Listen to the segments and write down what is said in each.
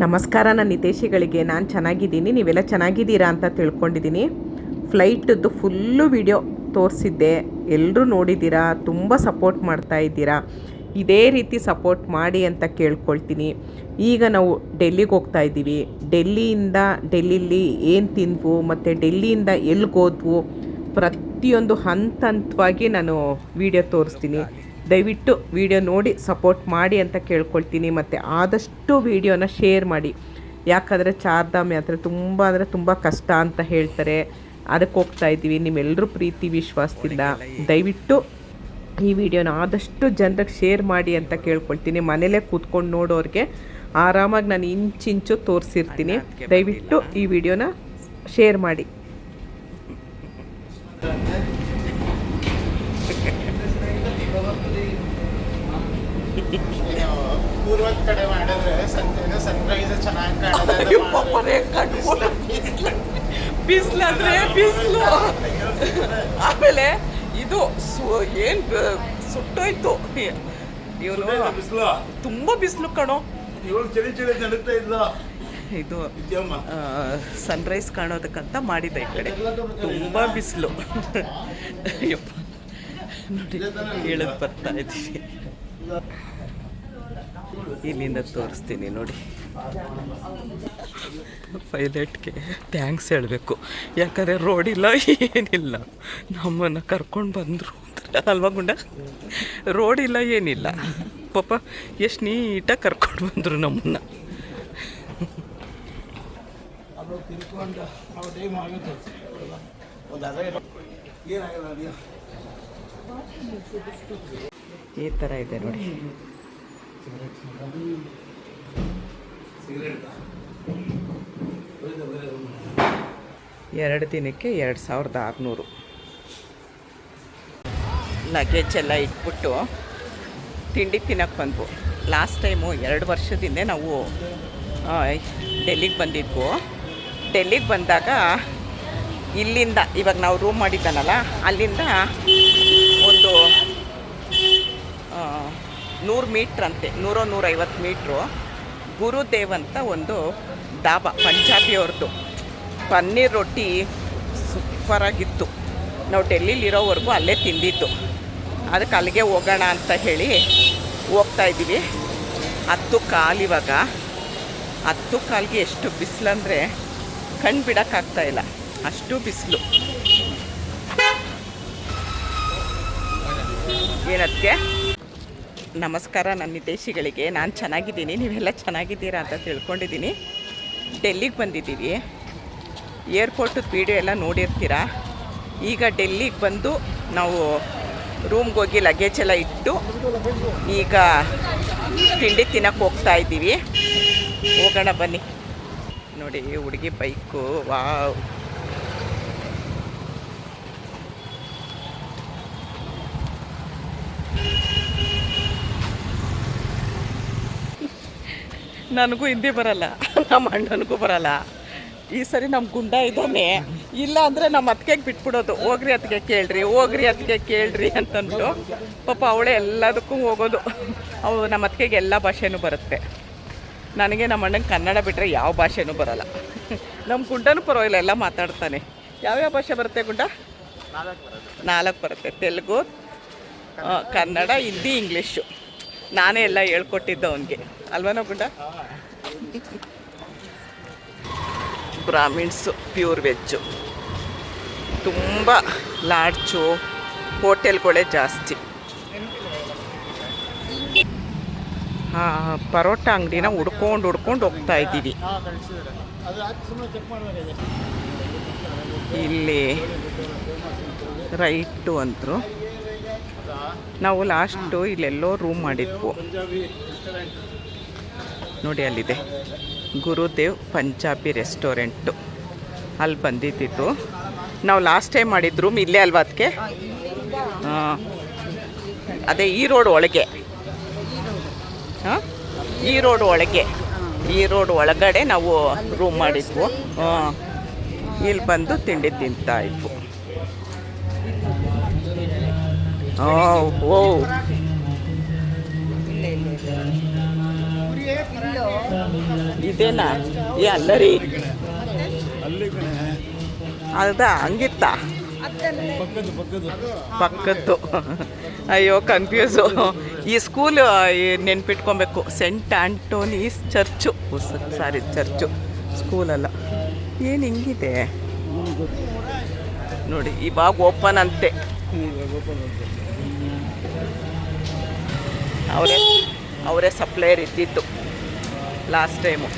ನಮಸ್ಕಾರ ನನ್ನ ಹಿತೈಷಿಗಳಿಗೆ. ನಾನು ಚೆನ್ನಾಗಿದ್ದೀನಿ, ನೀವೆಲ್ಲ ಚೆನ್ನಾಗಿದ್ದೀರಾ ಅಂತ ತಿಳ್ಕೊಂಡಿದ್ದೀನಿ. ಫ್ಲೈಟದ್ದು ಫುಲ್ಲು ವಿಡಿಯೋ ತೋರಿಸಿದ್ದೆ, ಎಲ್ಲರೂ ನೋಡಿದ್ದೀರಾ, ತುಂಬ ಸಪೋರ್ಟ್ ಮಾಡ್ತಾ ಇದ್ದೀರಾ. ಇದೇ ರೀತಿ ಸಪೋರ್ಟ್ ಮಾಡಿ ಅಂತ ಕೇಳ್ಕೊಳ್ತೀನಿ. ಈಗ ನಾವು ಡೆಲ್ಲಿಗೆ ಹೋಗ್ತಾ ಇದ್ದೀವಿ. ಡೆಲ್ಲಿಲಿ ಏನು ತಿಂದ್ವು ಮತ್ತು ಡೆಲ್ಲಿಯಿಂದ ಎಲ್ಲಿಗೋದ್ವು ಪ್ರತಿಯೊಂದು ಹಂತವಾಗಿ ನಾನು ವಿಡಿಯೋ ತೋರಿಸ್ತೀನಿ. ದಯವಿಟ್ಟು ವಿಡಿಯೋ ನೋಡಿ ಸಪೋರ್ಟ್ ಮಾಡಿ ಅಂತ ಕೇಳ್ಕೊಳ್ತೀನಿ. ಮತ್ತು ಆದಷ್ಟು ವಿಡಿಯೋನ ಶೇರ್ ಮಾಡಿ, ಯಾಕಂದರೆ ಚಾರ್ಧಾಮ್ ಯಾತ್ರೆ ತುಂಬ ಕಷ್ಟ ಅಂತ ಹೇಳ್ತಾರೆ. ಅದಕ್ಕೆ ಹೋಗ್ತಾ ಇದ್ದೀವಿ. ನಿಮ್ಮೆಲ್ಲರೂ ಪ್ರೀತಿ ವಿಶ್ವಾಸದಿಂದ ದಯವಿಟ್ಟು ಈ ವಿಡಿಯೋನ ಆದಷ್ಟು ಜನರಿಗೆ ಶೇರ್ ಮಾಡಿ ಅಂತ ಕೇಳ್ಕೊಳ್ತೀನಿ. ಮನೇಲೇ ಕೂತ್ಕೊಂಡು ನೋಡೋರಿಗೆ ಆರಾಮಾಗಿ ನಾನು ಇಂಚಿಂಚು ತೋರಿಸಿರ್ತೀನಿ. ದಯವಿಟ್ಟು ಈ ವಿಡಿಯೋನ ಶೇರ್ ಮಾಡಿ. ಪೂರ್ವದ ಕಡೆ ಮಾಡಿದ್ರೆ ಸನ್ರೈಸ್ ಚೆನ್ನಾಗಿ ಬಿಸಿಲಾದ್ರೆ ಬಿಸಿಲು, ಆಮೇಲೆ ಇದು ಏನು ಸುಟ್ಟೋಯ್ತು. ಇವನು ತುಂಬ ಬಿಸಿಲು ಕಣೋ. ಚಳಿ ನಡುತ್ತಾ ಇದ್ದ. ಇದು ಸನ್ರೈಸ್ ಕಾಣೋದಕ್ಕಂತ ಮಾಡಿದ್ದೆ. ಈ ಕಡೆ ತುಂಬ ಬಿಸಿಲು. ನೋಡಿ ಹೇಳೋದು ಬರ್ತಾ ಇದ್ದೀವಿ. ಇಲ್ಲಿಂದ ತೋರಿಸ್ತೀನಿ ನೋಡಿ. ಪೈಲಟ್ಗೆ ಥ್ಯಾಂಕ್ಸ್ ಹೇಳಬೇಕು, ಯಾಕಂದರೆ ರೋಡಿಲ್ಲ ಏನಿಲ್ಲ. ನಮ್ಮನ್ನು ಕರ್ಕೊಂಡು ಬಂದರು ಅಲ್ವಾ ಗುಂಡ? ರೋಡಿಲ್ಲ ಏನಿಲ್ಲ, ಪಾಪ ಎಷ್ಟು ನೀಟಾಗಿ ಕರ್ಕೊಂಡು ಬಂದರು ನಮ್ಮನ್ನು. ಈ ಥರ ಇದೆ ನೋಡಿ. ಎರಡು ದಿನಕ್ಕೆ 2600. ಲಗೇಜ್ ಎಲ್ಲ ಇಟ್ಬಿಟ್ಟು ತಿಂಡಿ ತಿನ್ನೋಕ್ಕೆ ಬಂದ್ವು. ಲಾಸ್ಟ್ ಟೈಮು 2 ವರ್ಷದಿಂದ ನಾವು ಡೆಲ್ಲಿಗೆ ಬಂದಿದ್ವು. ಡೆಲ್ಲಿಗೆ ಬಂದಾಗ ಇಲ್ಲಿಂದ ಇವಾಗ ನಾವು ರೂಮ್ ಮಾಡಿದ್ದಾನಲ್ಲ, ಅಲ್ಲಿಂದ ಒಂದು 100 ಮೀಟ್ರ್ ಅಂತೆ, 100-150 ಮೀಟ್ರು ಗುರುದೇವ್ ಅಂತ ಒಂದು ದಾಬಾ, ಪಂಜಾಬಿಯವ್ರದ್ದು. ಪನ್ನೀರ್ ರೊಟ್ಟಿ ಸೂಪರಾಗಿತ್ತು. ನಾವು ಡೆಲ್ಲಿಲಿರೋವರೆಗೂ ಅಲ್ಲೇ ತಿಂದಿದ್ದು. ಅದಕ್ಕೆ ಅಲ್ಲಿಗೆ ಹೋಗೋಣ ಅಂತ ಹೇಳಿ ಹೋಗ್ತಾಯಿದ್ದೀವಿ. 10 ಕಾಲು ಇವಾಗ. 10 ಕಾಲಿಗೆ ಎಷ್ಟು ಬಿಸಿಲಂದರೆ ಕಣ್ಣು ಬಿಡೋಕ್ಕಾಗ್ತಾಯಿಲ್ಲ, ಅಷ್ಟು ಬಿಸಿಲು. ಏನಕ್ಕೆ ನಮಸ್ಕಾರ ನನ್ನ ಹಿತೈಷಿಗಳಿಗೆ. ನಾನು ಚೆನ್ನಾಗಿದ್ದೀನಿ, ನೀವೆಲ್ಲ ಚೆನ್ನಾಗಿದ್ದೀರಾ ಅಂತ ತಿಳ್ಕೊಂಡಿದ್ದೀನಿ. ಡೆಲ್ಲಿಗೆ ಬಂದಿದ್ದೀವಿ. ಏರ್ಪೋರ್ಟದ ವೀಡಿಯೋ ಎಲ್ಲ ನೋಡಿರ್ತೀರ. ಈಗ ಡೆಲ್ಲಿಗೆ ಬಂದು ನಾವು ರೂಮ್ಗೆ ಹೋಗಿ ಲಗೇಜ್ ಎಲ್ಲ ಇಟ್ಟು ಈಗ ತಿಂಡಿ ತಿನ್ನೋಕ್ಕೆ ಹೋಗ್ತಾ ಇದ್ದೀವಿ. ಹೋಗೋಣ ಬನ್ನಿ. ನೋಡಿ ಹುಡುಗಿ ಬೈಕು, ವಾವ್. ನನಗೂ ಹಿಂದಿ ಬರಲ್ಲ, ನಮ್ಮ ಅಣ್ಣನಿಗೂ ಬರಲ್ಲ. ಈ ಸರಿ ನಮ್ಮ ಗುಂಡ ಇದ್ದಾನೆ, ಇಲ್ಲ ಅಂದರೆ ನಮ್ಮ ಅತ್ತಿಗೆಗೆ ಬಿಟ್ಬಿಡೋದು. ಹೋಗ್ರಿ ಅತ್ತಿಗೆ ಕೇಳ್ರಿ ಅಂತಂದು. ಪಾಪ ಅವಳೇ ಎಲ್ಲದಕ್ಕೂ ಹೋಗೋದು. ನಮ್ಮ ಅತ್ತಿಗೆಗೆ ಎಲ್ಲ ಭಾಷೆನೂ ಬರುತ್ತೆ. ನನಗೆ ನಮ್ಮ ಅಣ್ಣಂಗೆ ಕನ್ನಡ ಬಿಟ್ಟರೆ ಯಾವ ಭಾಷೆನೂ ಬರಲ್ಲ. ನಮ್ಮ ಗುಂಡನೂ ಪರವಾಗಿಲ್ಲ, ಎಲ್ಲ ಮಾತಾಡ್ತಾನೆ. ಯಾವ್ಯಾವ ಭಾಷೆ ಬರುತ್ತೆ ಗುಂಡ? 4 ಬರುತ್ತೆ. ತೆಲುಗು, ಕನ್ನಡ, ಹಿಂದಿ, ಇಂಗ್ಲೀಷು. ನಾನೇ ಎಲ್ಲ ಹೇಳ್ಕೊಟ್ಟಿದ್ದು ಅವನಿಗೆ, ಅಲ್ವನೋ ಗುಂಡ? ಬ್ರಾಹ್ಮಿಣ್ಸು, ಪ್ಯೂರ್ ವೆಜ್ಜು. ತುಂಬ ಲಾಡ್ಜು, ಹೋಟೆಲ್ಗಳೇ ಜಾಸ್ತಿ. ಪರೋಟ ಅಂಗಡಿನ ಹುಡ್ಕೊಂಡು ಹೋಗ್ತಾ ಇದ್ದೀವಿ. ಇಲ್ಲಿ ರೈಟು ಅಂದರು. ನಾವು ಲಾಸ್ಟು ಇಲ್ಲೆಲ್ಲೋ ರೂಮ್ ಮಾಡಿದ್ವು ನೋಡಿ, ಅಲ್ಲಿದೆ ಗುರುದೇವ್ ಪಂಜಾಬಿ ರೆಸ್ಟೋರೆಂಟು. ಅಲ್ಲಿ ಬಂದಿದ್ದಿತ್ತು. ನಾವು ಲಾಸ್ಟ್ ಟೈಮ್ ಮಾಡಿದ ರೂಮ್ ಇಲ್ಲೇ ಅಲ್ವಾ ಅದಕ್ಕೆ? ಅದೇ ಈ ರೋಡ್ ಒಳಗೆ. ಈ ರೋಡ್ ಒಳಗಡೆ ನಾವು ರೂಮ್ ಮಾಡಿದ್ವು. ಇಲ್ಲಿ ಬಂದು ತಿಂಡಿ ತಿಂತಾ ಇದ್ವು. ಓ ಇದೇನಾ ಏ ಅಲ್ಲರಿ ಅಲ್ಲಿ ಕಣೆ ಹೌದಾ ಹಂಗಿತ್ತ ಪಕ್ಕದ್ದು ಅಯ್ಯೋ ಕನ್ಫ್ಯೂಸು ಈ ಸ್ಕೂಲು ನೆನ್ಪಿಟ್ಕೊಬೇಕು ಸೆಂಟ್ ಆಂಟೋನೀಸ್ ಚರ್ಚು ಚರ್ಚು ಸ್ಕೂಲಲ್ಲ ಏನು ಹಿಂಗಿದೆ ನೋಡಿ ಇವಾಗ ಓಪನ್ ಅಂತೆ ಅವರೇ ಸಪ್ಲೈಯರ್ ಇದ್ದಿತ್ತು ಲಾಸ್ಟ್ ಟೈಮು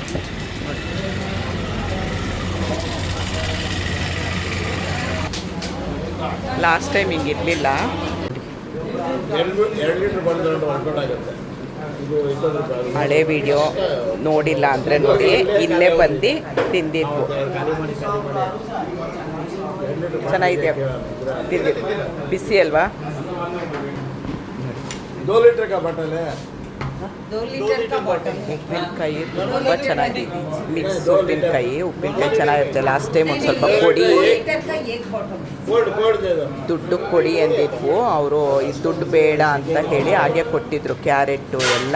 ಲಾಸ್ಟ್ ಟೈಮ್ ಹಿಂಗಿರಲಿಲ್ಲ. 2 ಲೀಟ್ರ್ ಬಂದು ವರ್ಕೌಟ್ ಆಗುತ್ತೆ. ಹಳೆ ವಿಡಿಯೋ ನೋಡಿಲ್ಲ ಅಂದರೆ ನೋಡಿ ಇಲ್ಲೇ ಬಂದು ತಿಂದಿದ್ವು. ಚೆನ್ನಾಗಿದೆ ತಿಂದಿದ್ದು ಬಿಸಿ ಅಲ್ವಾ. 2 ಲೀಟ್ರ್ ಕಾ ಬಾಟಲ್ ಉಪ್ಪಿನಕಾಯಿ ತುಂಬ ಚೆನ್ನಾಗಿದೆ. ಮಿಕ್ಸ್ ಉಪ್ಪಿನಕಾಯಿ ಚೆನ್ನಾಗಿರುತ್ತೆ. ಲಾಸ್ಟ್ ಟೈಮ್ ಒಂದು ಸ್ವಲ್ಪ ಕೊಡಿ ದುಡ್ಡು ಕೊಡಿ ಅಂದಿದ್ವು ಅವರು. ಇದು ದುಡ್ಡು ಬೇಡ ಅಂತ ಹೇಳಿ ಹಾಗೆ ಕೊಟ್ಟಿದ್ರು. ಕ್ಯಾರೆಟು ಎಲ್ಲ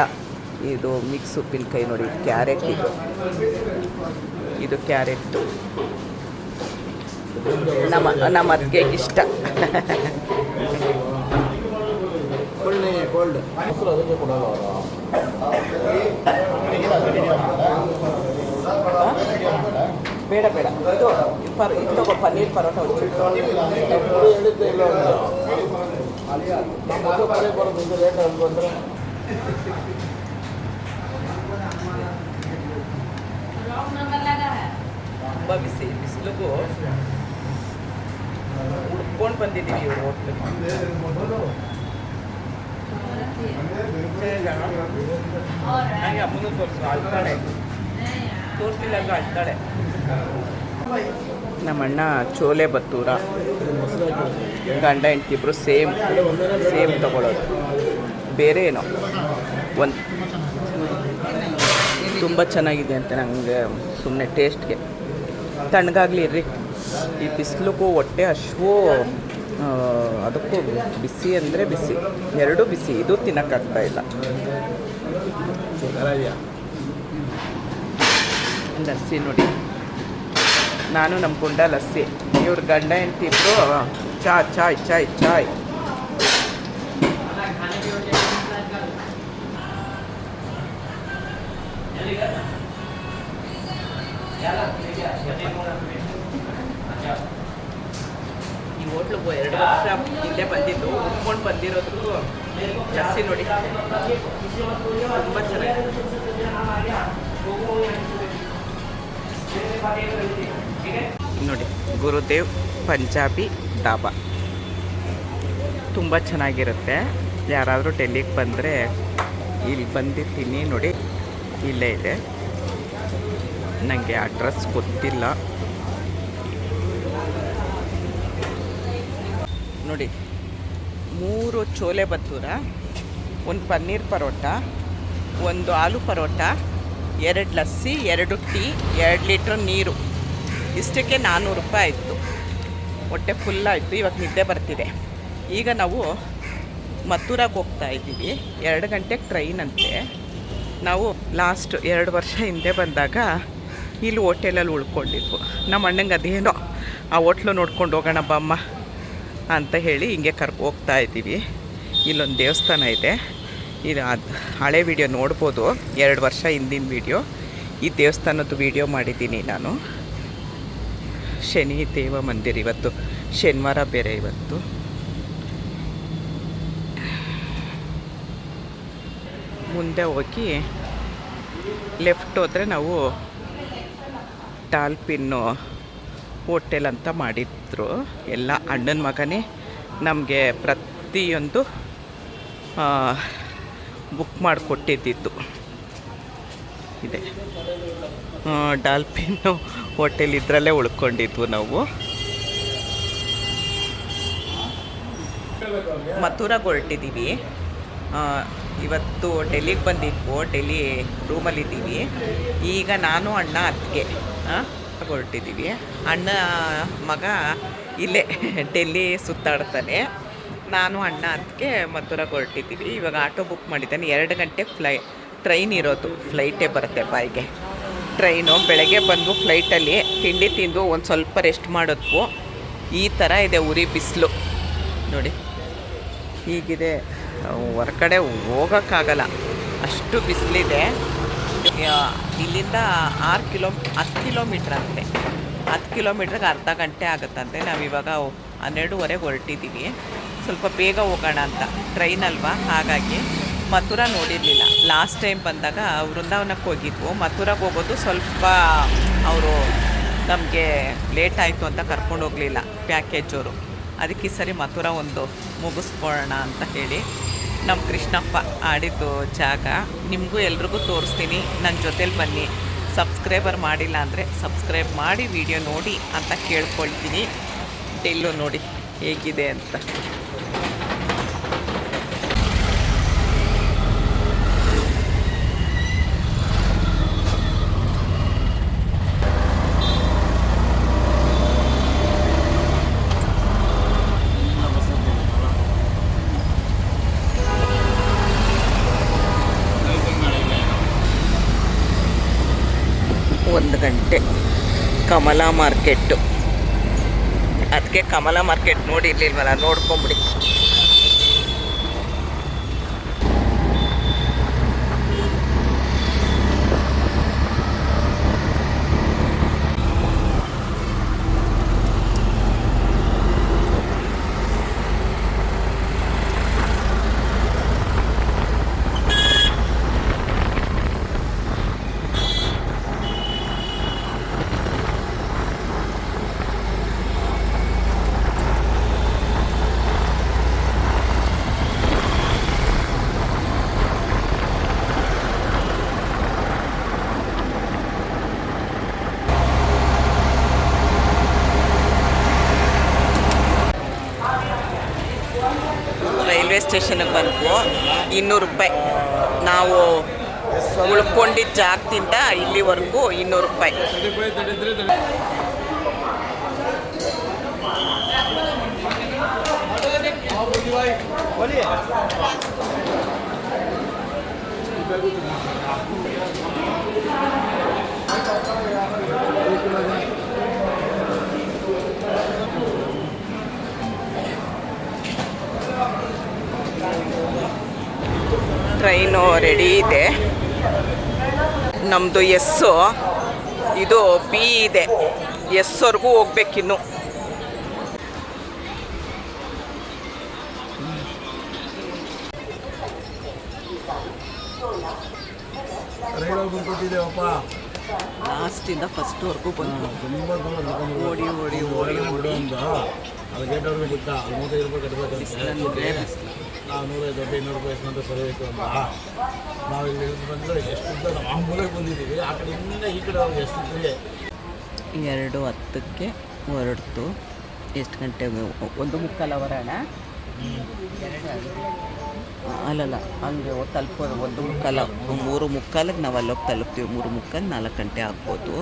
ಇದು ಮಿಕ್ಸ್ ಉಪ್ಪಿನಕಾಯಿ ನೋಡಿ. ಕ್ಯಾರೆಟ್ ಇದು ಕ್ಯಾರೆಟು ನಮ್ಮ ಅತ್ತಿಗೆ ಇಷ್ಟ. ಬೇಡ ಬೇಡ ಇದು ತಗೋ ಪನ್ನೀರ್ ಪರೋಟ ತುಂಬ ಬಿಸಿ ಬಿಸಿಲಿಗೂ ಉಡ್ಕೊಂಡು ಬಂದಿದ್ದೀವಿ ಇವರು ಹೋಟ್ಲು. ಹಾಗೆ ಅಮ್ಮನೂ ತೋರಿಸು ಅಳ್ತಾಳೆ. ತೋರಿಸ್ಲಿಲ್ಲ ಅಂದ್ರೆ ಅಳ್ತಾಳೆ. ನಮ್ಮಣ್ಣ ಚೋಲೆ ಬತ್ತೂರ ಗಂಡ ಹೆಂಡ್ತಿಬ್ರು ಸೇಮ್ ತಗೊಳ್ಳೋದು. ಬೇರೆ ಏನೋ ಒಂದು ತುಂಬ ಚೆನ್ನಾಗಿದೆ ಅಂತ ನನಗೆ ಸುಮ್ಮನೆ ಟೇಸ್ಟ್ಗೆ. ತಣ್ಣಗಾಗಲಿ ಇರ್ರಿ. ಈ ಬಿಸಿಲಿಗೂ ಹೊಟ್ಟೆ ಹಶ್ವು ಅದಕ್ಕೂ ಬಿಸಿ ಅಂದರೆ ಬಿಸಿ ಎರಡೂ ಬಿಸಿ. ಇದು ತಿನ್ನೋಕ್ಕಾಗ್ತಾಯಿಲ್ಲ. ಲಸ್ಸಿ ನೋಡಿ. ನಾನು ನಮ್ಮ ಗುಂಡ ಲಸ್ಸಿ. ಇವ್ರ ಗಂಡ ಹೆಂಡ್ತಿಬ್ರು ಚಾಯ್. ಈ ಹೋಟ್ಲಿಗೆ 2 ವರ್ಷ ಹಿಂದೆ ಬಂದಿದ್ದು ಉಟ್ಕೊಂಡು ಬಂದಿರೋದು ಲಸ್ಸಿ ನೋಡಿ ತುಂಬ ಚೆನ್ನಾಗಿದೆ. ನೋಡಿ ಗುರುದೇವ್ ಪಂಜಾಬಿ ಧಾಬಾ ತುಂಬ ಚೆನ್ನಾಗಿರುತ್ತೆ. ಯಾರಾದರೂ ಡೆಲ್ಲಿಗೆ ಬಂದರೆ ಇಲ್ಲಿ ಬಂದಿರ್ತೀನಿ ನೋಡಿ. ಇಲ್ಲೇ ಇದೆ. ನನಗೆ ಅಡ್ರೆಸ್ ಗೊತ್ತಿಲ್ಲ ನೋಡಿ. 3 ಚೋಲೆ ಬತ್ತೂರ, 1 ಪನ್ನೀರ್ ಪರೋಟ, 1 ಆಲೂ ಪರೋಟ, 2 ಲಸ್ಸಿ, 2 ಟೀ, 2 ಲೀಟ್ರ್ ನೀರು. ಇಷ್ಟಕ್ಕೆ 400 ರೂಪಾಯಿ ಆಯಿತು. ಹೊಟ್ಟೆ ಫುಲ್ಲಾಯಿತು. ಇವಾಗ ನಿದ್ದೆ ಬರ್ತಿದೆ. ಈಗ ನಾವು ಮಥುರಾಗೆ ಹೋಗ್ತಾ ಇದ್ದೀವಿ. 2 ಗಂಟೆಗೆ ಟ್ರೈನ್ ಅಂತೆ. ನಾವು ಲಾಸ್ಟ್ 2 ವರ್ಷ ಹಿಂದೆ ಬಂದಾಗ ಇಲ್ಲಿ ಹೋಟೆಲಲ್ಲಿ ಉಳ್ಕೊಂಡಿದ್ವು. ನಮ್ಮ ಅಣ್ಣಂಗೆ ಅದೇನೋ ಆ ಹೋಟ್ಲು ನೋಡ್ಕೊಂಡು ಹೋಗೋಣ ಬಮ್ಮ ಅಂತ ಹೇಳಿ ಹಿಂಗೆ ಹೋಗ್ತಾ ಇದ್ದೀವಿ. ಇಲ್ಲೊಂದು ದೇವಸ್ಥಾನ ಇದೆ. ಇದು ಹಳೆ ವಿಡಿಯೋ ನೋಡ್ಬೋದು, 2 ವರ್ಷ ಹಿಂದಿನ ವಿಡಿಯೋ. ಈ ದೇವಸ್ಥಾನದ್ದು ವಿಡಿಯೋ ಮಾಡಿದ್ದೀನಿ ನಾನು. ಶನಿ ದೇವ ಮಂದಿರ. ಇವತ್ತು ಶನಿವಾರ ಬೇರೆ. ಇವತ್ತು ಮುಂದೆ ಹೋಗಿ ಲೆಫ್ಟ್ ಹೋದರೆ ನಾವು ಡಾಲ್ಫಿನ್ನು ಹೋಟೆಲ್ ಅಂತ ಮಾಡಿದ್ರು. ಎಲ್ಲ ಅಣ್ಣನ ಮಗನೇ ನಮಗೆ ಪ್ರತಿಯೊಂದು ಬುಕ್ ಮಾಡಿಕೊಟ್ಟಿದ್ದಿತ್ತು. ಇದೆ ಡಾಲ್ಫಿನ್ನು ಹೋಟೆಲ್. ಇದರಲ್ಲೇ ಉಳ್ಕೊಂಡಿದ್ವು ನಾವು. ಮಥುರಾಗೆ ಹೊರಟಿದ್ದೀವಿ. ಇವತ್ತು ಡೆಲ್ಲಿಗೆ ಬಂದಿದ್ವು. ಡೆಲ್ಲಿ ರೂಮಲ್ಲಿದ್ದೀವಿ. ಈಗ ನಾನು ಅಣ್ಣ ಅತ್ತಿಗೆ ಹೊರಟಿದ್ದೀವಿ. ಅಣ್ಣ ಮಗ ಇಲ್ಲೇ ಡೆಲ್ಲಿ ಸುತ್ತಾಡ್ತಾನೆ. ನಾನು ಅಣ್ಣ ಅತ್ತಿಗೆ ಮಥುರಾಗೆ ಹೊರಟಿದ್ದೀವಿ. ಇವಾಗ ಆಟೋ ಬುಕ್ ಮಾಡಿದ್ದಾನೆ. 2 ಗಂಟೆಗೆ ಟ್ರೈನ್ ಇರೋದು, ಫ್ಲೈಟೇ ಬರುತ್ತೆ ಬಾಯಿಗೆ. ಟ್ರೈನು ಬೆಳಗ್ಗೆ ಬಂದು ಫ್ಲೈಟಲ್ಲಿ ತಿಂಡಿ ತಿಂದು ಒಂದು ಸ್ವಲ್ಪ ರೆಸ್ಟ್ ಮಾಡಿದ್ವು. ಈ ಥರ ಇದೆ ಉರಿ ಬಿಸಿಲು ನೋಡಿ, ಹೀಗಿದೆ. ಹೊರಗಡೆ ಹೋಗೋಕ್ಕಾಗಲ್ಲ, ಅಷ್ಟು ಬಿಸಿಲಿದೆ. ಇಲ್ಲಿಂದ 10 ಕಿಲೋಮೀಟ್ರ್ ಅಂತೆ. 10 ಕಿಲೋಮೀಟ್ರಿಗೆ ಅರ್ಧ ಗಂಟೆ ಆಗುತ್ತಂತೆ. ನಾವಿವಾಗ 12:30 ಹೊರಟಿದ್ದೀವಿ. ಸ್ವಲ್ಪ ಬೇಗ ಹೋಗೋಣ ಅಂತ, ಟ್ರೈನ್ ಅಲ್ವಾ, ಹಾಗಾಗಿ. ಮಥುರಾ ನೋಡಿರಲಿಲ್ಲ. ಲಾಸ್ಟ್ ಟೈಮ್ ಬಂದಾಗ ವೃಂದಾವನಕ್ಕೆ ಹೋಗಿದ್ವು. ಮಥುರಾಗೆ ಹೋಗೋದು ಸ್ವಲ್ಪ ಅವರು ನಮಗೆ ಲೇಟ್ ಆಯಿತು ಅಂತ ಕರ್ಕೊಂಡು ಹೋಗಲಿಲ್ಲ ಪ್ಯಾಕೇಜವರು. ಅದಕ್ಕೆ ಈ ಸರಿ ಮಥುರಾ ಒಂದು ಮುಗಿಸ್ಕೊಳ್ಳೋಣ ಅಂತ ಹೇಳಿ ನಮ್ಮ ಕೃಷ್ಣಪ್ಪ ಆಡಿದ್ದು ಜಾಗ ನಿಮಗೂ ಎಲ್ರಿಗೂ ತೋರಿಸ್ತೀನಿ. ನನ್ನ ಜೊತೇಲಿ ಬನ್ನಿ. ಸಬ್ಸ್ಕ್ರೈಬರ್ ಮಾಡಿಲ್ಲ ಅಂದರೆ ಸಬ್ಸ್ಕ್ರೈಬ್ ಮಾಡಿ ವಿಡಿಯೋ ನೋಡಿ ಅಂತ ಕೇಳ್ಕೊಳ್ತೀನಿ. ಡೆಲ್ಲು ನೋಡಿ ಹೇಗಿದೆ ಅಂತ. ಒಂದು ಗಂಟೆ ಕಮಲಾ ಮಾರ್ಕೆಟ್ಟು. ಅದಕ್ಕೆ ಕಮಲಾ ಮಾರ್ಕೆಟ್ ನೋಡಿರ್ಲಿಲ್ವಲ್ಲ, ನೋಡ್ಕೊಂಬಿಡಿ. ರೈಲ್ವೆ ಸ್ಟೇಷನ್ಗೆ ಬಂದ್ವು. 200 ರೂಪಾಯಿ. ನಾವು ಉಳ್ಕೊಂಡಿದ್ದ ಜಾಗದಿಂದ ಇಲ್ಲಿವರೆಗೂ 200 ರೂಪಾಯಿ. ಟ್ರೈನು ರೆಡಿ ಇದೆ. ನಮ್ಮದು ಎಸ್ಸು, ಇದು ಬಿ ಇದೆ. ಎಸ್ವರೆಗೂ ಹೋಗ್ಬೇಕಿನ್ನು. ಲಾಸ್ಟಿಂದ ಫಸ್ಟ್ವರೆಗೂ ಬಂದು ಓಡಿ ಓಡಿ ಓಡಿ ಓಡಿ ನಾವು 150-200 ರೂಪಾಯಿ ಅಂತ ಸರಿ ಹೋಯ್ತು ಅಂತ ನಾವು ಇಲ್ಲಿ ಬಂದರೆ ಎಷ್ಟು ನಾವು ಆ ಮೂಲೆಗೆ ಬಂದಿದ್ದೀವಿ. ಆ ಕಡೆಯಿಂದ ಈ ಕಡೆ ಅವ್ರಿಗೆ ಎಷ್ಟಿದ್ರೆ 2:10ಕ್ಕೆ ಹೊರಡ್ತು. ಎಷ್ಟು ಗಂಟೆಗೆ? 1:45 ಅವರಣ. ಅಲ್ಲಲ್ಲ, ಹಂಗೆ ತಲುಪೋದು 1:45. 3:45ಗೆ ನಾವು ಅಲ್ಲೋಗಿ ತಲುಪ್ತೀವಿ. 3:45 4 ಗಂಟೆ ಆಗ್ಬೋದು.